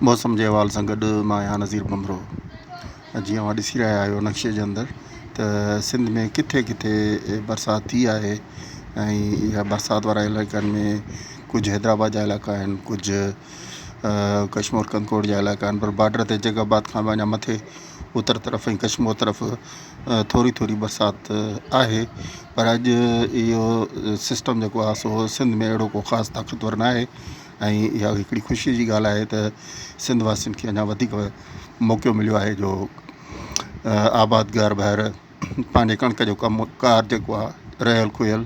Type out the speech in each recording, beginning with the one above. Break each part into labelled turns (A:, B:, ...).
A: मौसम जे हवाले सां गॾु मां आहियां नज़ीर बमरो। जीअं तव्हां ॾिसी रहिया आहियो नक्शे जे अंदरि त सिंध में किथे किथे बरसाति थी आहे ऐं इहा बरसाति वारा इलाइक़नि में कुझु हैदराबाद जा इलाइक़ा आहिनि, कुझु कश्मीर कंदकोट जा इलाइक़ा आहिनि, पर बॉर्डर ते जैगाबाद खां अञा मथे उत्तर तरफ़ ऐं कश्मीर तरफ़ थोरी थोरी बरसाति आहे। पर अॼु इहो सिस्टम जेको आहे सो सिंध में अहिड़ो को ख़ासि ताक़तवर न आहे ऐं इहा हिकिड़ी ख़ुशीअ जी ॻाल्हि आहे त सिंध वासियुनि खे अञा वधीक मौक़ो मिलियो आहे जो आबादगार ॿाहिरि पंहिंजे कणिक जो कमु कार जेको आहे रहियल खुहियल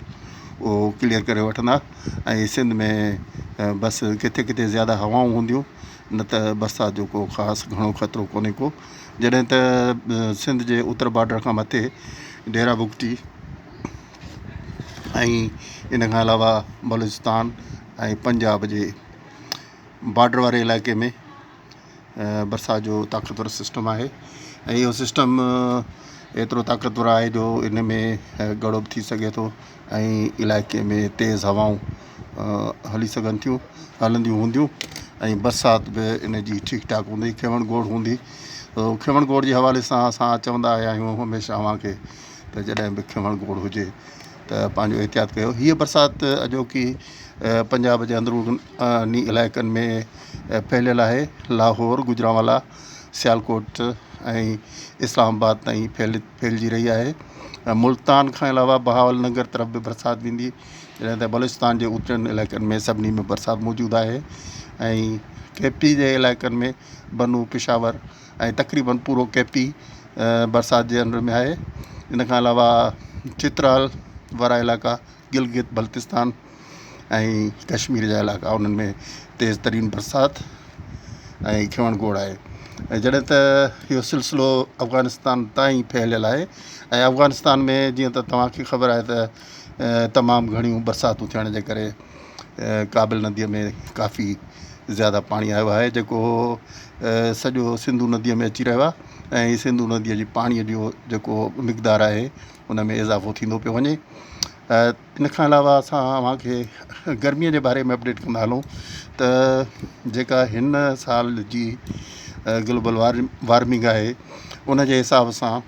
A: उहो क्लियर करे वठंदा ऐं सिंध में बसि किथे किथे ज़्यादा हवाऊं हूंदियूं, न त बरसाति जो को ख़ासि घणो ख़तरो कोन्हे को। जॾहिं त सिंध जे उत्तर बॉर्डर खां मथे डेरा बुगटी ऐं इन खां अलावा बलूचिस्तान ऐं पंजाब जे बॉर्डर वारे इलाइक़े में बरसाति जो ताक़तवर सिस्टम आहे ऐं इहो सिस्टम एतिरो ताक़तवर आहे जो इन में गड़ो बि थी सघे थो ऐं इलाइक़े में तेज़ हवाऊं हलंदियूं हूंदियूं ऐं बरसाति बि इन जी ठीकु ठाकु हूंदी। खेवण गोड़ हूंदी, खेवण गोड़ जे हवाले सां असां चवंदा आया आहियूं हमेशह अव्हांखे त जॾहिं बि खेवण गोड़ हुजे त पंहिंजो एहतियात कयो। हीअ बरसाति अॼोकी पंजाब जे अंदरूनी इलाइक़नि में फैलियल आहे। लाहौर, गुजरांवाला, सियालकोट ऐं इस्लामाबाद ताईं फैलिजी रही आहे। मुल्तान खां अलावा बहावल नगर तरफ़ बि बरसाति वेंदी, जॾहिं त बलूचिस्तान जे उतरनि इलाइक़नि में सभिनी में बरसाति मौजूदु आहे ऐं केपी जे इलाइक़नि में बनू, पिशावर ऐं तक़रीबन पूरो केपी बरसाति जे अंदर में आहे। इन खां अलावा चित्राल वारा इलाइक़ा, गिलगित बल्तिस्तान ऐं कश्मीर जा इलाइक़ा, उन्हनि में तेज़ तरीन बरसाति ऐं खेवण गोड़ आहे। ऐं जॾहिं त इहो सिलसिलो अफ़गानिस्तान ताईं फैलियल आहे ऐं अफ़गानिस्तान में जीअं त तव्हांखे ख़बर आहे त तमामु घणियूं बरसातूं थियण जे करे काबिल नदीअ में काफ़ी ज़्यादा पाणी आयो आहे जेको सॼो सिंधू नदीअ में अची रहियो आहे ऐं सिंधू नदीअ जी पाणीअ जो जेको मिक़दारु आहे उन में इज़ाफ़ो थींदो पियो वञे। इन खां अलावा असां अव्हांखे गर्मीअ जे बारे में अपडेट कंदा हलूं त जेका हिन साल जी ग्लोबल वार्मिंग आहे उन जे हिसाब सां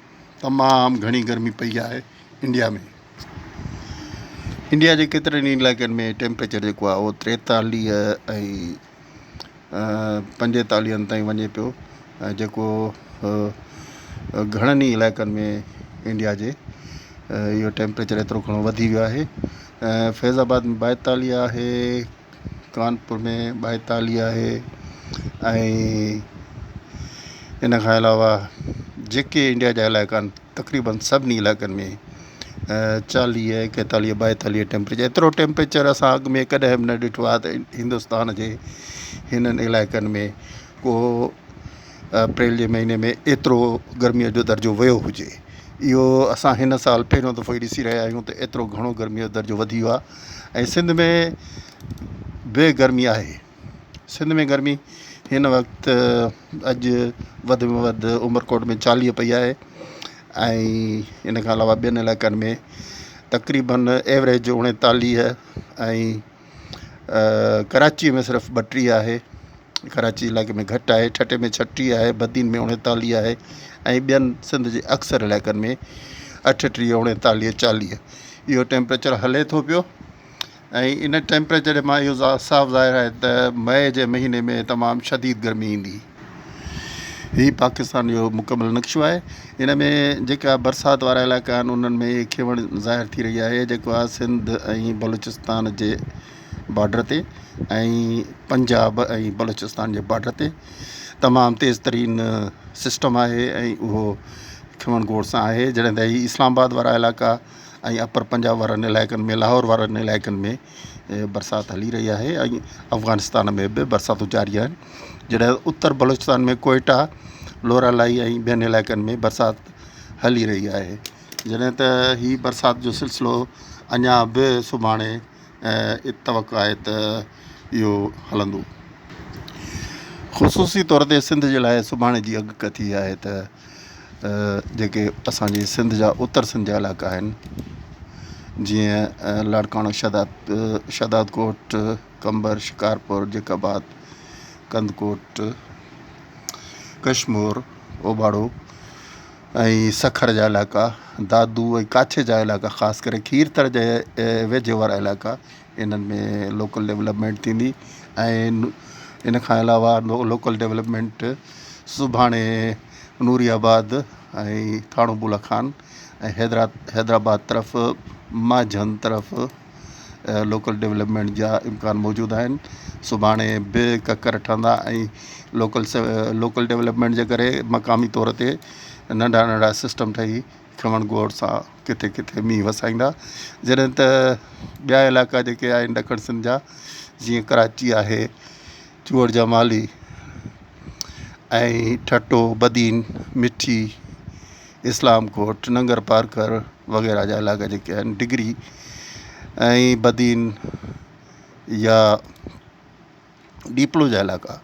A: तमामु घणी गर्मी पई आहे इंडिया में। इंडिया जे केतिरनि ई इलाइक़नि में टेम्परेचर जेको आहे उहो 43 ऐं 45 ताईं वञे पियो, जेको घणनि ई इलाइक़नि में इंडिया जे इहो टेम्परेचर एतिरो घणो वधी वियो आहे। फैज़ाबाद में 42 आहे, कानपुर में 42 आहे ऐं इन खां अलावा जेके इंडिया जा इलाइक़ा आहिनि तक़रीबन सभिनी इलाइक़नि में 40, 41, 42 टेम्परेचर। एतिरो टेम्परेचर असां अॻु में कॾहिं बि न ॾिठो आहे त हिंदुस्तान जे हिननि इलाइक़नि में को अप्रैल जे महीने में एतिरो गर्मीअ जो दर्जो वियो हुजे। इहो असां हिन साल पहिरियों दफ़ो ई ॾिसी रहिया आहियूं त एतिरो घणो गर्मीअ जो दर्जो वधी वियो आहे ऐं सिंध में बि गर्मी आहे। सिंध में गर्मी हिन वक़्तु अॼु वधि में वधि उमरकोट में 40 पई आहे ऐं इन खां अलावा ॿियनि इलाइक़नि में तक़रीबन एवरेज 39 ऐं कराची में सिर्फ़ु 32 आहे। कराची इलाइक़े में घटि आहे, ठटे में 36 आहे, बदीन में 39 आहे ऐं ॿियनि सिंध जे अक्सर इलाइक़नि में 38, 39, 40 इहो टेम्परेचर हले थो पियो। ऐं इन टेम्परेचर मां इहो साफ़ ज़ाहिर आहे त मई जे महीने में तमामु शदीद गर्मी ईंदी। हीउ पाकिस्तान जो मुकमल नक्शो आहे। इन में जेका बरसाति वारा इलाइक़ा आहिनि उन्हनि में खेवण ज़ाहिर थी रही आहे जेको आहे सिंध ऐं बलूचिस्तान जे बॉर्डर ते ऐं पंजाब ऐं बलूचिस्तान जे बॉर्डर ते तमामु तेज़ तरीन सिस्टम आहे ऐं उहो खेवण गोड़ सां आहे। जॾहिं त हीअ इस्लामाबाद वारा इलाइक़ा ऐं अपर पंजाब वारनि इलाइक़नि में, लाहौर वारनि इलाइक़नि में बरसाति हली रही आहे ऐं अफ़गानिस्तान में बि बरसातूं जारी आहिनि। जॾहिं उत्तर बलूचिस्तान में कोयटा, लोरालाई ऐं ॿियनि इलाइक़नि में बरसाति हली रही आहे। जॾहिं त हीअ बरसाति जो सिलसिलो अञा बि सुभाणे तवक़ो आहे त इहो हलंदो। ख़ुसूसी तौर ते सिंध जे लाइ सुभाणे जी अॻकथी आहे त जेके असांजे सिंध जा उत्तर सिंध जा इलाइक़ा आहिनि जीअं लाड़काणो, शहदादकोट, कंबर, शिकारपुर, जैकाबाद, कंदकोट कश्मीर ओबाड़ो ऐं सखर जा इलाइक़ा, दादू ऐं काछे जा इलाइक़ा, ख़ासि करे खीरथर जे वेझे वारा इलाइक़ा, इन्हनि में लोकल डेवलपमेंट थींदी। ऐं इन खां अलावा लोकल डेवलपमेंट सुभाणे नूरियाबाद ऐं थाणो बुला खान ऐं हैदराबाद तरफ़ माझन तरफ़ लोकल डेवलपमेंट जा इम्कान मौजूदु आहिनि। सुभाणे बि ककर ठहंदा ऐं लोकल डेवलपमेंट जे करे मक़ामी तौर ते नंढा नंढा सिस्टम ठही खमण गोड़ सां किथे किथे मींहुं वसाईंदा। जॾहिं त ॿिया इलाइक़ा जेके आहिनि ॾखण सिंध जा, जीअं कराची आहे, चूअड़ जा माली ऐं ठटो, बदीन, मिठी, इस्लाम कोट, नंगर पारकर वग़ैरह जा इलाइक़ा जेके आहिनि, डिगरी ऐं बदीन या डीपलो जा इलाइक़ा,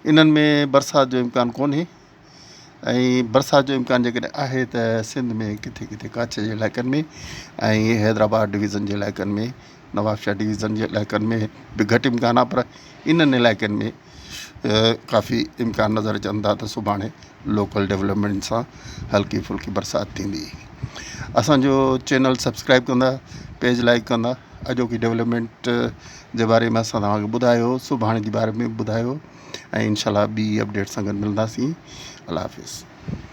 A: इन्हनि में बरसाति जो इम्कानु कोन्हे। ऐं बरसाति जो इम्कानु जेकॾहिं आहे त सिंध में किथे किथे काछे जे इलाइक़नि में ऐं हैदराबाद डिवीज़न जे इलाइक़नि में, नवाबशाह डिवीज़न जे इलाइक़नि में बि घटि इम्कानु आहे, पर इन्हनि इलाइक़नि में काफ़ी इम्कान नज़र अचनि था त सुभाणे लोकल डेवलपमेंट सां हल्की फुल्की बरसाति थींदी। असांजो चैनल सब्सक्राइब कंदा, पेज लाइक कंदा, अॼोकी डेवलपमेंट जे बारे में असां तव्हांखे ॿुधायो, सुभाणे जे बारे में ॿुधायो ऐं इनशाला ॿी अपडेट सां गॾु मिलंदासीं। अल्लाह हाफ़िज़।